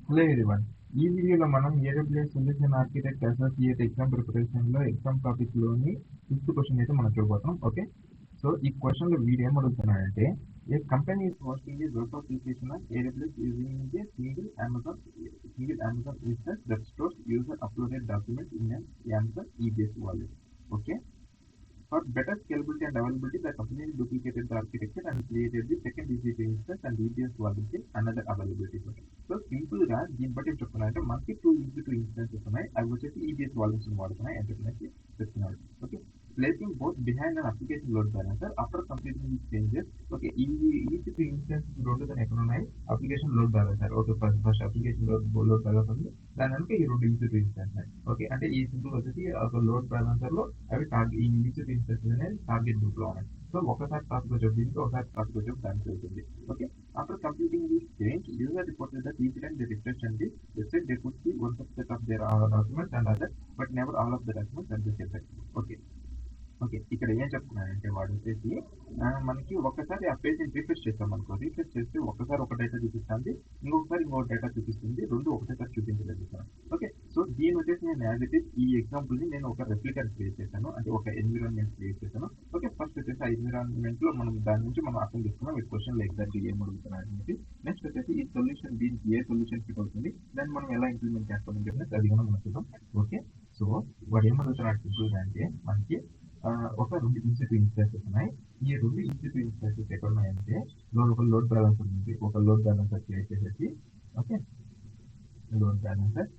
Hello everyone. ఈ వీడియోలో మనం AWS solution architect associate exam ప్రిపరేషన్లో ఎగ్జామ్ టాపిక్లోని ఫిఫ్త్ క్వశ్చన్ అయితే మనం చూడబోతున్నాం. ఓకే, సో ఈ క్వశ్చన్లో వీడియో ఏం అడుగుతున్నాడంటే, a company is hosting a web application on AWS using a single Amazon instance that stores user uploaded documents in an Amazon EBS wallet. Okay, for better scalability and availability, the company duplicated the architecture and created the second EC2 instance and EBS wallet in another availability zone. So simple గా దీన్ని బట్టి ఏం చెప్తున్నారంటే మనకి 2 instances ఉన్నాయి, అవి వచ్చేసి EBS volumes వాడుతున్నాయి అని చెప్పి చెప్తున్నాడు. Okay, placing both behind an application load balancer after completing the changes. Okay, ఈ ఈసీ2 ఇన్స్టెన్స్ రెండు దాని ఎక్కడ ఉన్నాయి, application load balancer. Okay, first application load balance ఉంది, దాని వెనక ఈ రెండు ఈసీ2 ఇన్స్టెన్స్ ఉన్నాయి. ఓకే, అంటే ఈ సింపుల్ వచ్చేసి ఒక లోడ్ బ్యాలెన్సర్ లో అవి టార్గెట్ ఈ ఈసీ2 ఇన్స్టెన్స్ అనేది టార్గెట్ గ్రూప్ లో ఉన్నాయి. సో ఒకసారి టాస్క్ వచ్చి దీనికి, ఒకసారి టాస్క్ వచ్చి దానికి వెళ్తుంది. Okay, after completing this change, user reported that each time they refresh and they said they could see one subset of their documents and others, but never all of the documents at the same time. Okay. Okay, ఇక్కడ ఏం చెప్తున్నానంటే వాడు వచ్చేసి మనకి ఒకసారి ఆ పేజ్ని refresh చేస్తాం అనుకో, రిఫ్రెష్ చేస్తే ఒకసారి ఒక డేటా చూపిస్తుంది, ఇంకొకసారి ఇంకొక డేటా చూపిస్తుంది, రెండు ఒకటేసారి చూపించలేదు. ఓకే, సో దీని వచ్చేసి నేను యాజ్ ఇట్ ఈస్ ఈ ఎగ్జాంపుల్ని నేను ఒక రెప్లికా క్రియేట్ చేశాను, అంటే ఒక ఎన్విరాన్మెంట్ క్రియేట్ చేశాను. ఓకే, ఫస్ట్ వచ్చేసి ఆ ఎన్విరాన్మెంట్లో మనం దాని నుంచి మనం అర్థం చేసుకున్నాం ఈ క్వశ్చన్లో ఎగ్జాక్ట్గా ఏం అడుగుతున్నాడు అనేది. నెక్స్ట్ వచ్చేసి ఈ సొల్యూషన్, దీనికి ఏ సొల్యూషన్ ఫిట్ అవుతుంది, దాన్ని మనం ఎలా ఇంప్లిమెంట్ చేస్తామని చెప్పినట్టు అది కూడా మనం చూద్దాం. ఓకే, సో వాడు ఏమడుగుతున్నాడు సింపుల్గా అంటే మనకి ఒక రెండు ఈసీ2 ఇన్స్టెన్సెస్ ఉన్నాయి. ఈ రెండు ఈసీ2 ఇన్స్టెన్సెస్ ఎక్కడ ఉన్నాయంటే ఒక లోడ్ బ్యాలెన్సర్ ఉంది, ఒక లోడ్ బ్యాలెన్సర్ క్రియేట్ చేసేసి. Okay, load balancer.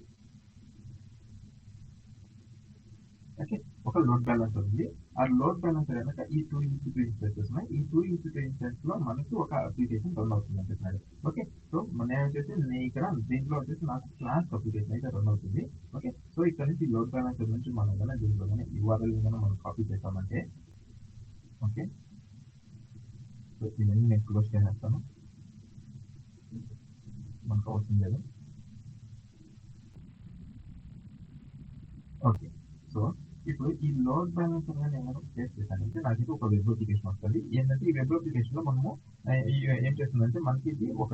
ఓకే, ఒక లోడ్ బ్యాలెన్సర్ ఉంది, ఆ లోడ్ బ్యాలెన్సర్ వెనక ఈ టూ ఈసీ2 ఇన్స్టెన్సెస్ ఉన్నాయి. ఈ టూ ఈసీ2 ఇన్స్టెన్స్ లో మనకి ఒక అప్లికేషన్ రన్ అవుతుంది అని చెప్పాడు. ఓకే, సో నేను వచ్చేసి నేను ఇక్కడ దీంట్లో వచ్చేసి నాకు క్లాస్ అప్లికేషన్ అయితే రన్ అవుతుంది. ఓకే, సో ఇక్కడ నుంచి లోడ్ బ్యాలెన్సర్ నుంచి మనం కానీ దీంట్లో కానీ యూఆర్ఎల్ కానీ మనం కాపీ చేస్తామంటే, ఓకే, సో ఇవన్నీ నేను క్లోజ్ చేసేస్తాను, మనకు అవసరం లేదు. ఓకే, సో ఇప్పుడు ఈ లోడ్ బ్యాలెన్సర్ నేను క్రియేట్ చేశానంటే నాకు ఇది ఒక వెబ్ అప్లికేషన్ వస్తుంది. ఏంటంటే ఈ వెబ్ అప్లికేషన్ లో మనము ఏం చేస్తుందంటే మనకి ఇది ఒక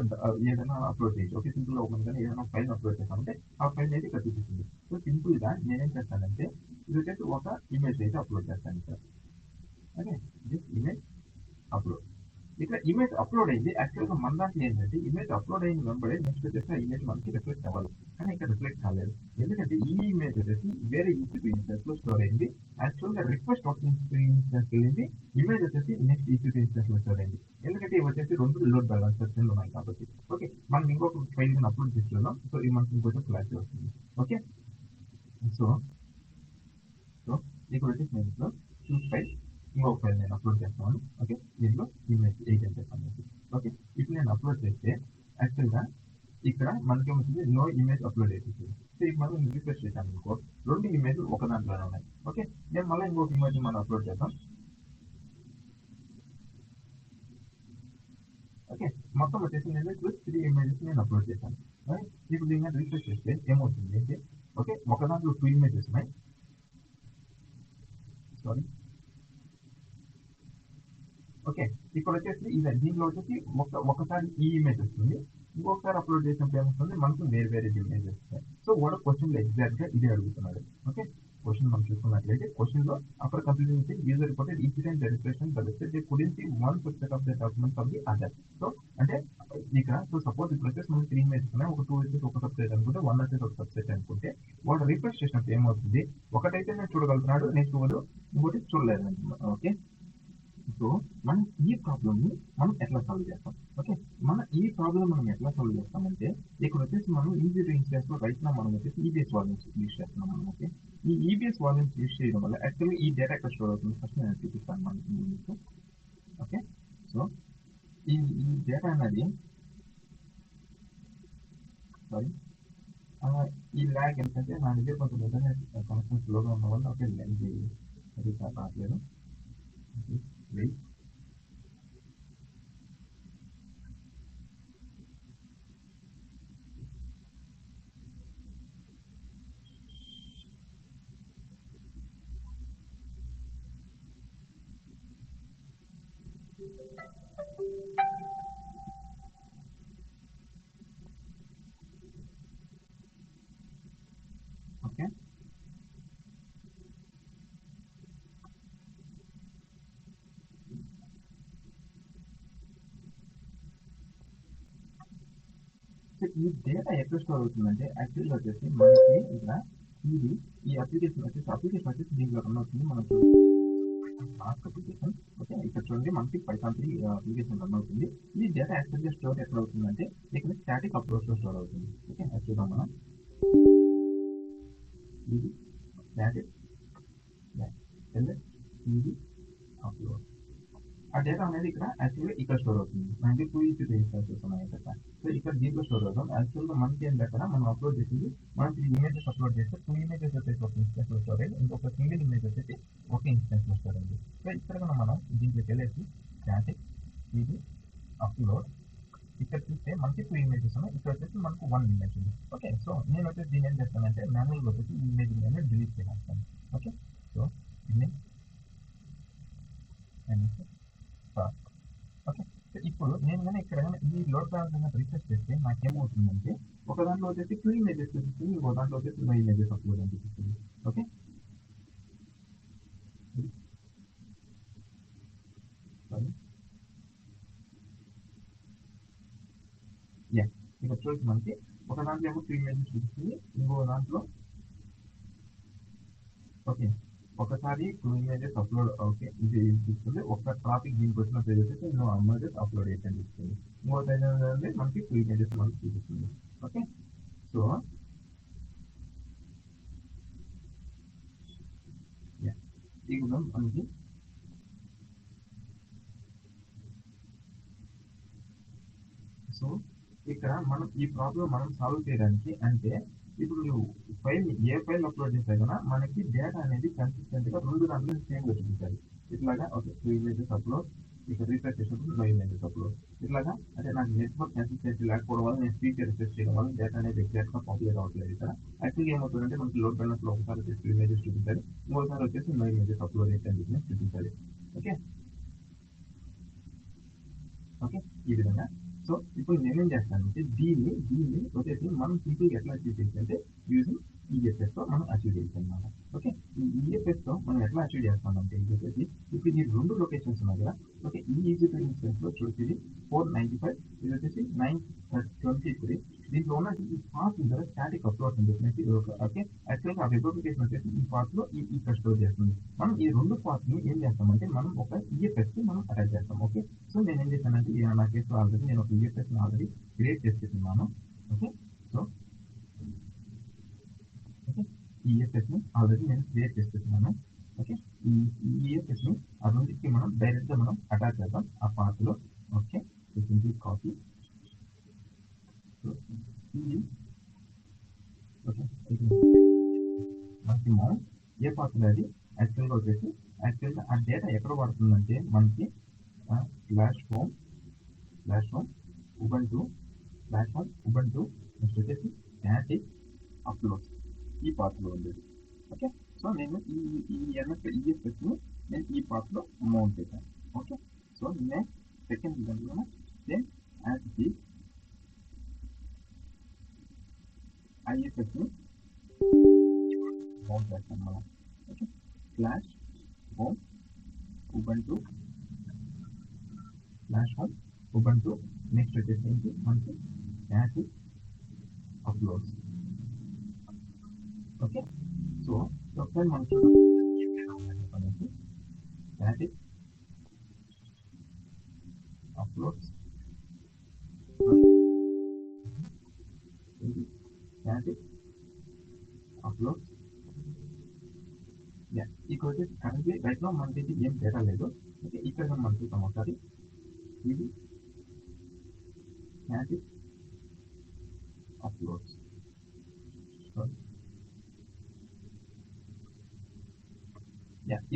ఏదైనా అప్లోడ్ చేయొచ్చు. ఓకే, సింపుల్ గా ఓపెన్ కానీ ఏదైనా ఫైల్ అప్లోడ్ చేస్తామంటే ఆ ఫైల్ అయితే ఇక్కడ చూపిస్తుంది. సో సింపుల్ గా నేనేం చేస్తానంటే ఇది వచ్చేసి ఒక ఇమేజ్ అయితే అప్లోడ్ చేస్తాను sir. Okay, this image upload. ఇక్కడ ఇమేజ్ అప్లోడ్ అయింది. యాక్చువల్గా మన దాంట్లో ఏంటంటే ఇమేజ్ అప్లోడ్ అయిన వెంబడే నెక్స్ట్ వచ్చేసి ఆ ఇమేజ్ మనకి రిఫ్లెక్ట్ అవ్వాలి, కానీ ఇక్కడ రిఫ్లెక్ట్ కాలేదు. ఎందుకంటే ఈ ఇమేజ్ వచ్చేసి వేరే ఈసీ2 ఇన్స్టెన్స్ లో స్టోర్ అయింది. యాక్చువల్గా రిక్వెస్ట్ ఒక ఇన్స్టెన్స్ వెళ్ళింది, ఇమేజ్ వచ్చేసి నెక్స్ట్ ఈసీ2 ఇన్స్టెన్స్ లో స్టోర్ అయింది. ఎందుకంటే ఇవి వచ్చేసి రెండు లోడ్ బ్యాలెన్సర్స్ ఉన్నాయి కాబట్టి. ఓకే, మనం ఇంకొక ఫైల్ అప్లోడ్ చేస్తున్నాం, సో ఇది మనకి ఇంకొంచెం క్లారిటీ వస్తుంది. ఓకే, సో సో ఇక్కడ వచ్చేసి నేను ఇప్పుడు చూస్ ఫైల్ ఇంకొక ఫైల్ నేను అప్లోడ్ చేస్తాను. ఓకే, దీంట్లో ఇమేజ్ 8 అని చెప్పాను. ఓకే, ఇప్పుడు నేను అప్లోడ్ చేస్తే యాక్చువల్గా ఇక్కడ మనకేమవుతుంది, నో ఇమేజ్ అప్లోడ్ అయిపోతుంది. సో ఇప్పుడు మనం రిఫ్రెష్ చేశాను అనుకో, రెండు ఇమేజ్లు ఒక దాంట్లోనే ఉన్నాయి. ఓకే, నేను మళ్ళీ ఇంకొక ఇమేజ్ మనం అప్లోడ్ చేద్దాం. ఓకే, మొత్తం వచ్చేసి నేను ఇప్పుడు 3 ఇమేజెస్ నేను అప్లోడ్ చేశాను. ఇప్పుడు దీన్ని రిఫ్రెష్ చేస్తే ఏమవుతుంది అంటే, ఓకే, ఒక దాంట్లో 2 ఇమేజెస్ ఉన్నాయి. సారీ, ఓకే, ఇక్కడ వచ్చేసి ఇది దీంట్లో వచ్చేసి ఒకసారి ఈ ఇమేజ్ వస్తుంది, ఇంకొకసారి అప్లోడ్ చేసినప్పుడు ఏమొస్తుంది, మనకు వేరే వేరే ఇమేజ్ వస్తాయి. సో వాడు క్వశ్చన్ లో ఎగ్జాక్ట్ గా ఇదే అడుగుతున్నాడు. ఓకే, క్వశ్చన్ మనం చూసుకున్నట్లయితే క్వశ్చన్ లో after completing user reported incident registration they కుడెంట్ C one subset of the documents of the other. So అంటే ఇక్కడ సో సపోజ్ ఇప్పుడు వచ్చేసి మనకి 3 ఇమేజెస్ ఉన్నాయి, ఒక 2 వచ్చేసి ఒక సబ్సెట్ అనుకుంటే, 1 వచ్చేసి ఒక సబ్సెట్ అనుకుంటే, వాడు రిఫ్రెష్ చేసినప్పుడు ఏమవుతుంది, ఒకటైతే నేను చూడగలుగుతున్నాడు, నెక్స్ట్ వాడు ఇంకోటి చూడలేదు అంటున్నాడు. ఓకే, సో మనం ఈ ప్రాబ్లమ్ని మనం ఎట్లా సాల్వ్ చేస్తాం. ఓకే, ఈ ప్రాబ్లం మనం ఎట్లా సాల్వ్ చేస్తామంటే, ఇక్కడ వచ్చేసి మనం ఈజీ ఇన్స్టెన్స్ లో రైట్ నా మనం వచ్చేసి ఈబీఎస్ వాల్యూమ్స్ యూజ్ చేస్తున్నాం. మనం ఓకే, ఈ ఈబీఎస్ వాల్యూమ్స్ యూజ్ చేయడం వల్ల యాక్చువల్లీ ఈ డేటా ఎక్కడ స్టోర్ అవుతుంది ఫస్ట్ నేను చూపిస్తాను మనకి. ఓకే, సో ఈ ఈ డేటా అనేది, సారీ, ఈ ల్యాగ్ ఏంటంటే నా దగ్గర కొంచెం ఇంటర్నెట్ కనెక్షన్ స్లోగా ఉన్న వల్ల ఓకే అది రావట్లేదు. వెయిట్. సో ఈ డేటా ఎక్కడ స్టోర్ అవుతుందంటే యాక్చువల్గా వచ్చేసి మనకి ఇక్కడ ఇది ఈ అప్లికేషన్ వచ్చేసి దీంట్లో రన్ అవుతుంది. మనం టాస్క్ అప్లికేషన్. ఓకే, ఇక్కడ చూడండి మనకి పైథాన్ 3 అప్లికేషన్ రన్ అవుతుంది. ఈ డేటా యాక్చువల్గా స్టోర్ ఎక్కడ అవుతుందంటే ఇక్కడ స్టాటిక్ అప్రోచ్ లో స్టోర్ అవుతుంది. ఓకే, అది చూద్దాం మనం. ఇది స్టాటిక్ ఇది అప్లోడ్. ఆ డేటా అనేది ఇక్కడ యాక్చువల్గా ఇక్కడ స్టోర్ అవుతుంది. మనకి 2:3 ఇన్స్టాన్సెస్ ఉన్నాయి కదా. సో ఇక్కడ దీంట్లో స్టోర్ అవుతాం. యాక్చువల్గా మనకి ఏం దగ్గర మనం అప్లోడ్ చేసింది, మనం 3 ఇమేజెస్ అప్లోడ్ చేస్తే 2 ఇమేజెస్ వచ్చేసి ఒక ఇన్స్టెన్స్ లో స్టోర్ అయ్యి ఇంకొక సింగిల్ ఇమేజ్ వచ్చేసి ఒక ఇన్స్టెన్స్ లో స్టోర్ అయింది. సో ఇక్కడ కన్నా మనం దీంట్లోకి వెళ్ళేసి స్టాటిక్ ఇది అప్లోడ్. ఇక్కడ చూస్తే మనకి 2 ఇమేజెస్ ఉన్నాయి. ఇక్కడ వచ్చేసి మనకు 1 ఇమేజ్ ఉంది. ఓకే, సో నేను వచ్చేసి దీన్ని ఏం చేస్తానంటే మాన్యువల్గా వచ్చేసి ఈ ఇమేజ్ నేను డిలీట్ చేస్తాను. Okay, so image okay. So ఇప్పుడు నేను కానీ ఇక్కడ ఈ లోడ్ బ్యాలెన్స్ రీసెర్చ్ చేస్తే నాకేమవుతుందంటే ఒక దాంట్లో వచ్చేసి 2 ఇమేజెస్ చూపిస్తుంది, ఇంకో దాంట్లో వచ్చేసి 2 ఇమేజెస్ అప్లోడ్ అని చూపిస్తుంది. ఓకే, యా, ఇక్కడ చూసి మనకి ఒక దాంట్లో ఏమో 2 ఇమేజెస్ చూపిస్తుంది, ఇంకో దాంట్లో ఓకే ఒకసారి 2 ఇమేజెస్ అప్లోడ్. ఓకే, ఇది చూస్తుంది ఒక ట్రాఫిక్ దీనికి వచ్చిన పేజ్ వచ్చేసి ఇంకో ఇమేజెస్ అప్లోడ్ అయితే చూపిస్తుంది, ఇంకో పేజ్ మనకి 2 ఇమేజెస్ మనకి చూపిస్తుంది. ఓకే, సో యా, ఇప్పుడు మనకి సో ఇక్కడ మనం ఈ ప్రాబ్లం మనం సాల్వ్ చేయడానికి అంటే ఇప్పుడు నువ్వు ఏ ఫైల్ అప్లోడ్ చేస్తే కదా మనకి డేటా అనేది కన్సిస్టెంట్ గా 2 దాంట్లో సేమ్ గా చూపించాలి. ఇట్లాగా ఓకే 2 ఇమేజెస్ అప్లోడ్, ఇక్కడ రీసెర్చ్ చేసినప్పుడు 2 ఇమేజెస్ అప్లోడ్. ఇట్లాగా అంటే నాకు నెట్వర్క్ కన్సిస్టెన్సీ లేకపోవడం వల్ల నేను స్పీడ్ రీసెర్చ్ చేయడం వల్ల డేటా అనేది ఎగ్జాక్ట్ గా పాపులర్ అవ్వట్లేదు. ఇక్కడ యాక్చువల్గా ఏమవుతుందంటే మనకి లోడ్ బ్యాలెన్స్ లో ఒకసారి వచ్చేసి 2 ఇమేజెస్ చూపించాలి, ఇంకోసారి వచ్చేసి 2 ఇమేజెస్ అప్లోడ్ అయితే చూపించాలి. ఓకే, ఓకే, ఈ విధంగా. సో ఇప్పుడు నేనేం చేస్తానంటే దీన్ని వచ్చేసి మనం సింపుల్గా ఎట్లా అచీవ్ చేయొచ్చు అంటే యూజింగ్ ఈఎఫ్ఎస్ తో మనం అచీవ్ చేయొచ్చు అనమాట. ఓకే, ఈ ఈఎఫ్ఎస్ తో మనం ఎట్లా అచీవ్ చేస్తామంటే ఇది వచ్చేసి ఇప్పుడు ఈ 2 లొకేషన్స్ ఉన్నాయి కదా. ఓకే, ఈ ఈజీపీ ఇన్స్టెన్స్ లో చూసి ఇది 495, ఇది వచ్చేసి 923. దీంట్లో ఉన్న ఈ పాత్ ద్వారా స్టాటిక్ అప్లోడ్ అని చెప్పేసి ఓకే యాక్చువల్గా ఆ వెబ్ అప్లికేషన్ వచ్చేసి ఈ పాత్ లో ఇక్కడ స్టోర్ చేస్తుంది. మనం ఈ 2 పాత్ ని ఏం చేస్తామంటే మనం ఒక ఈఎఫ్ఎస్ కి మనం అటాచ్ చేస్తాం. ఓకే, సో నేను ఏం చేశానంటే నా కేసులో ఆల్రెడీ నేను ఒక ఈఎఫ్ఎస్ ఆల్రెడీ క్రియేట్ చేస్తున్నాను. ఓకే, సో ఓకే ఈ ఈఎఫ్ఎస్ ని ఆల్రెడీ నేను క్రియేట్ చేస్తున్నాను. ఓకే, ఈ ఈఎఫ్ఎస్ ని ఆ రెండింటికి మనం డైరెక్ట్ గా మనం అటాచ్ చేద్దాం ఆ పాత్ లో. Okay, simple copy. ఇది ఓకే మనకి మౌంట్ ఏ పాత్ అది యాక్చువల్గా వచ్చేసి యాక్చువల్గా ఆ డేటా ఎక్కడ పడుతుందంటే మనకి స్లాష్ హోమ్ ఉబంటు నెక్స్ట్ వచ్చేసి స్టాటిక్ అప్లోడ్ ఈ పాత్రలో ఉండేది. ఓకే, సో నేను ఈఎఫ్ఎస్ ని నేను ఈ పాత్రలో మౌంట్ చేశాను. ఓకే, సో నెక్స్ట్ సెకండ్ దాంట్లో సేమ్ యాజ్ ది ఐఎఫ్ఎస్ ని మౌంట్ చేస్తాను మనం. Okay, slash home Ubuntu next వచ్చేసి ఏంటి మనకి స్టాటిక్ అప్లోడ్స్. ఓకే, సో ఒకసారి మనకి స్టాటిక్ అప్లోడ్స్ స్టాటిక్ అప్లోడ్స్. ఇక్కడ వచ్చేసి కరెంట్లీ రైట్ లో మనకి ఏం డేటా లేదు. ఓకే, ఇక్కడ మనం చూద్దాం ఒకసారి. ఇది స్టాటిక్ అప్లోడ్స్.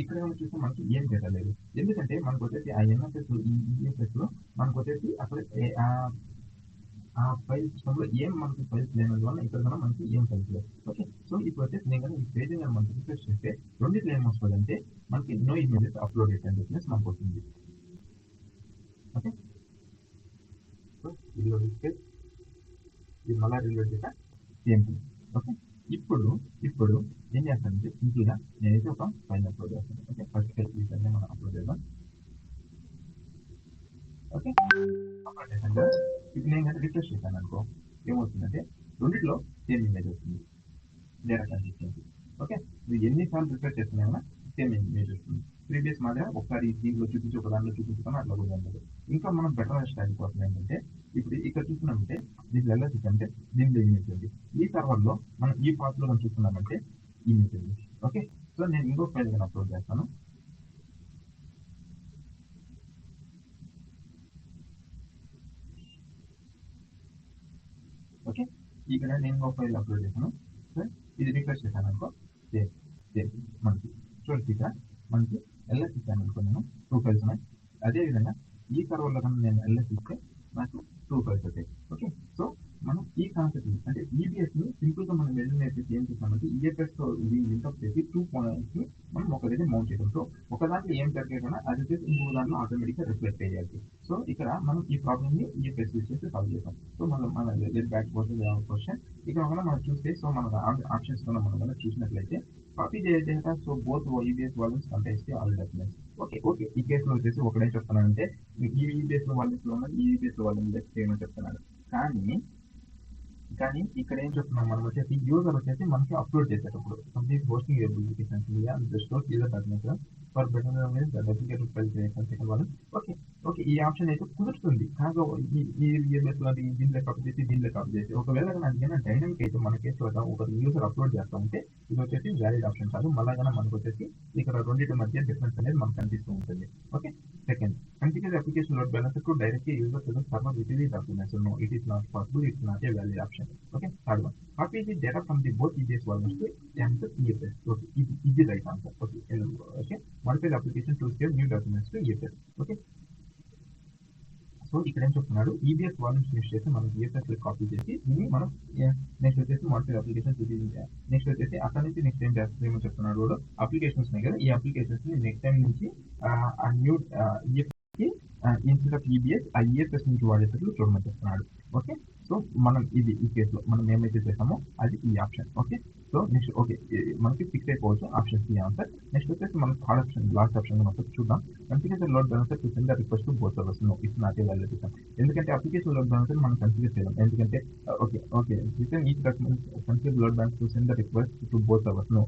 ఇక్కడ మనం చూస్తే మనకి ఏం డేటా లేదు, ఎందుకంటే మనకు వచ్చేసి ఆ ఎన్ఎఫ్ఎస్ ఈ ఈఎఫ్ఎస్ లో మనకు వచ్చేసి అసలు ఆ ఫైల్ సిస్టమ్ లో ఏం మనకి ఫైల్స్ లేనందువల్ల ఇక్కడ కన్నా మనకి ఏం ఫైల్స్ లేదు. ఓకే, సో ఇప్పుడు వచ్చేసి నేను ఈ పేజ్ మనకి రిఫ్రెష్ చేస్తే రెండిట్లో ఏం వస్తుందంటే మనకి నో ఇమేజెస్ అప్లోడ్ అని చెప్పేసి మనకు వస్తుంది. ఓకే, సో ఇది రిఫ్రెష్, ఇది మళ్ళీ రిలోడ్ చేసా సేమ్ థింగ్. ఓకే, ఇప్పుడు ఏం చేస్తానంటే సింపుల్గా నేనైతే ఒక ఫైల్ అప్లోడ్ చేస్తాను. ఓకే, ఫస్ట్ ఫైల్ తీసుకొని మనం అప్లోడ్ చేద్దాం. ఓకే, అప్లోడ్ చేశాను కదా. ఇప్పుడు నేను రిఫ్రెష్ చేశాను అనుకో, ఏమవుతుందంటే రెండిట్లో సేమ్ ఇమేజ్ వస్తుంది, డేటా కన్సిస్టెన్సీ. ఓకే, మీరు ఎన్నిసార్లు ప్రిపేర్ చేస్తున్నా సేమ్ ఇమేజ్ వస్తుంది. ప్రీవియస్ మాదిరిగా ఒకసారి దీంట్లో చూపించి ఒక దాంట్లో చూపించుకొని అట్లా కూడా ఉండదు. ఇంకా మనం బెటర్ స్ట్రాటజీ కోసం ఏంటంటే ఇప్పుడు ఇక్కడ చూస్తున్నామంటే దీంట్లో ఎల్ఎస్ఎస్ అంటే దీంట్లో ఇమేజ్ ఉంది. ఈ సర్వర్లో మనం ఈ పాత్రలో మనం చూస్తున్నామంటే ఇమేజ్ ఉంది. ఓకే, సో నేను ఇంకో ఫైల్ అప్లోడ్ చేస్తాను. ఓకే, ఇక్కడ నేను ఇంకో ఫైల్ అప్లోడ్ చేశాను. సార్ ఇది రిఫ్రెష్ చేశాను అనుకో, సేమ్ సేమ్ మనకి చూడండి ఇక్కడ మనకి ఎల్ఎస్ ఇచ్చాను అనుకో, నేను 2 ఫైల్స్ ఉన్నాయి. అదేవిధంగా ఈ సర్వర్లో కన్నా నేను ఎల్ఎస్ ఇస్తే నాకు 2 ఫైల్స్ అవుతాయి. ఓకే, సో మనం ఈ కాన్సెప్ట్ అంటే ఈబీఎస్ని సింపుల్గా మనం వెళ్ళి నేర్పించి ఏం చేస్తామంటే ఈఎఫ్ఎస్తో ఇది లింక్అప్ చేసి 2 పాయింట్స్ని మనం ఒక దగ్గర మౌంట్ చేయడం. సో ఒక దాంట్లో ఏం జరిగేదన్నా అది వచ్చేసి ఇంకో దాంట్లో ఆటోమేటిక్గా రిఫ్లెక్ట్ అయ్యాలి. సో ఇక్కడ మనం ఈ ప్రాబ్లమ్ని ఈఎఫ్ఎస్ యూస్ చేసి సాల్వ్ చేస్తాం. సో మన బ్యాక్ క్వశ్చన్ ఇక్కడ మనం చూస్తే, సో మన ఆప్షన్స్ మనం చూసినట్లయితే copy data, so both EBS volumes contains all documents. Okay, ఈ కేసులో వచ్చేసి ఒకటే చెప్తున్నానంటే ఈ ఈబీఎస్ వాల్యూమ్స్లో ఉన్న ఈ ఈబీఎస్ వాల్యూమ్ చేయమని చెప్తున్నాడు. కానీ ఇక్కడ ఏం చెప్తున్నాం, మనం వచ్చేసి యూజర్ వచ్చేసి మనకి అప్లోడ్ చేసేటప్పుడు complete hosting applications user documents for better file. Okay, ఈ ఆప్షన్ అయితే కుదురుతుంది. కాగా దీంట్లో కాపీ చేసి ఒకవేళ అందుకైనా డైనమిక్ అయితే మన కేసులో ఒక యూజర్ అప్లోడ్ చేస్తా ఉంటే ఇది వచ్చేసి వ్యాలిడ్ ఆప్షన్ కాదు. మళ్ళా మనకు వచ్చేసి ఇక్కడ రెండింటి మధ్య డిఫరెన్స్ అనేది మనకు కనిపిస్తూ ఉంటుంది. Okay, second, configure the application load balancer to directly user to the server with the documents. So no, it is not possible. It's not a valid option. Okay, third one, copy the data from the both EBS volumes to answer EFS. Okay, is the right answer. Okay, modify the application to save new documents to EFS. Okay, so ఇక్కడ ఏం చెప్తున్నాడు, EBS volumes use చేసి మనం EFS copy చేసి దీన్ని మనం next వచ్చేసి modify application next వచ్చేసి అక్కడ నుంచి నెక్స్ట్ ఏం చేస్తామో చెప్తున్నాడు. కూడా అప్లికేషన్స్ ఉన్నాయి కదా, ఈ అప్లికేషన్స్ ని నెక్స్ట్ టైం నుంచి ఆ న్యూ ఈఎఫ్కి ఇన్స్టెడ్ ఆఫ్ ఈబీఎస్ ఆ ఈఎఫ్ఎస్ నుంచి వాడేటట్లు చూడమని చెప్తున్నాడు. ఓకే, సో మనం ఇది ఈ కేసులో మనం ఏమైతే చేసామో అది ఈ option. Okay, so next okay మనకి ఫిక్స్ అయిపోవచ్చు ఆప్షన్స్ ఈ ఆన్సర్. నెక్స్ట్ వచ్చేసి మనం థర్డ్ ఆప్షన్ లాస్ట్ ఆప్షన్ మనం చూద్దాం. Configure load balancer to send the request to both servers. No, it's not a valid option. ఎందుకంటే అప్లికేషన్ లోడ్ బ్యాలెన్సర్ మనం configure చేయాలి. ఎందుకంటే okay return each document configure load balance to send the request to both servers. No,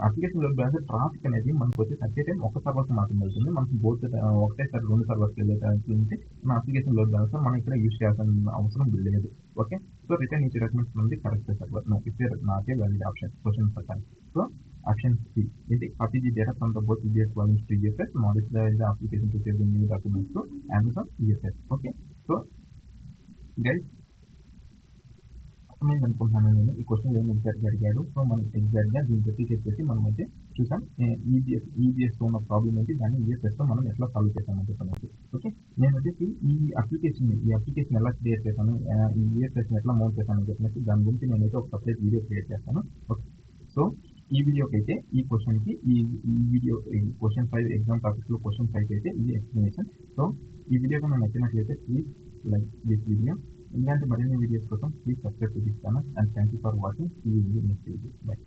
application load balancer traffic అనేది మనకు వచ్చి at a time ఒక సర్వర్కి మాత్రమే వెళ్తుంది. మనకు బోత్ ఒకటేసారి 2 సర్వర్స్కి వెళ్ళేదానికి నుంచి మన అప్లికేషన్ లోడ్ బ్యాలెన్సర్ మనం ఇక్కడ యూస్ చేయాల్సిన అవసరం లేదు. Okay, so return each document from the correct server. No, it's not a valid option question ప్రకారం. సో ఆప్షన్ సి ఇది copy the data from the both EBS volumes to EFS, modify the application to save the new documents to Amazon EFS. Okay, so guys అర్థమైంది అనుకుంటున్నాను నేను ఈ question ఏమి ఎగ్జాక్ట్గా అడిగాడు. So మనం ఎగ్జాక్ట్గా దీన్ని రెప్లికేట్ చేసి మనం అయితే చూసాం ఈబీఎస్తో ఉన్న ప్రాబ్లం ఏంటి, దాన్ని ఈఎఫ్ఎస్తో మనం ఎట్లా సాల్వ్ చేస్తామని చెప్పాను. ఓకే, నేను వచ్చేసి ఈ అప్లికేషన్ ఎలా క్రియేట్ చేశాను, ఈ ఈఎఫ్ఎస్ని ఎట్లా మౌంట్ చేశాను అని చెప్పినట్టు దాని గురించి నేనైతే ఒక సపరేట్ వీడియో క్రియేట్ చేస్తాను. ఓకే, సో ఈ వీడియోకి అయితే ఈ క్వశ్చన్కి ఈ వీడియో క్వశ్చన్ 5 ఎగ్జామ్ టాపిక్లో క్వశ్చన్ 5 అయితే ఇది ఎక్స్ప్లెనేషన్. సో ఈ వీడియో కన్నా నచ్చినట్లయితే ప్లీజ్ లైక్ దిస్ వీడియో. ఇలాంటి మరిన్ని వీడియోస్ కోసం please subscribe to this channel and thank you for watching. See you in the next video. By.